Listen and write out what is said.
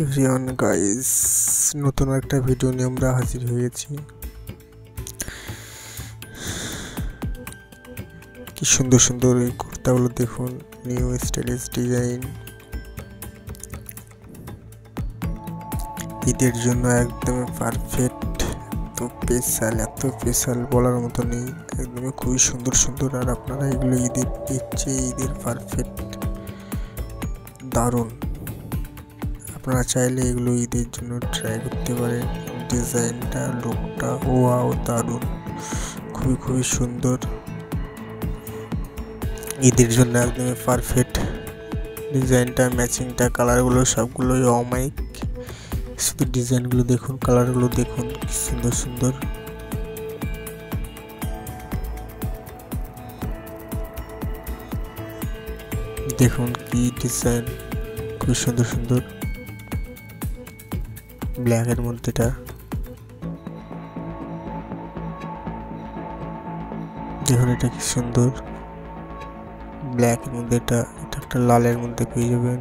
Everyone guys, নতুন একটা video নিয়ে আমরা হাজির হয়েছি। কি সুন্দর সুন্দর এই কুর্তাগুলো দেখুন, নিউ স্টাইলিশ ডিজাইন, ঈদের জন্য একদম পারফেক্ট। এত স্পেশাল বলার মতো নেই, একদমই খুবই সুন্দর সুন্দর। আর আপনারা এগুলো ঈদের পারফেক্ট, দারুণ। আপনারা চাইলে এগুলো ঈদের জন্য ট্রাই করতে পারেন। ডিজাইনটা, লুকটা ওয়াও, দারুণ, খুবই সুন্দর। ঈদের জন্য একদম পারফেক্ট ডিজাইনটা, ম্যাচিংটা, কালারগুলো সবগুলোই অমাইক। শুধু ডিজাইনগুলো দেখুন, কালারগুলো দেখুন, কি সুন্দর সুন্দর। দেখুন কি ডিজাইন, খুব সুন্দর সুন্দর। ব্ল্যাকের মধ্যে এটা দেখুন, এটা কি সুন্দর। ব্ল্যাকের মধ্যে এটা একটা লালের মধ্যে পেয়ে যাবেন।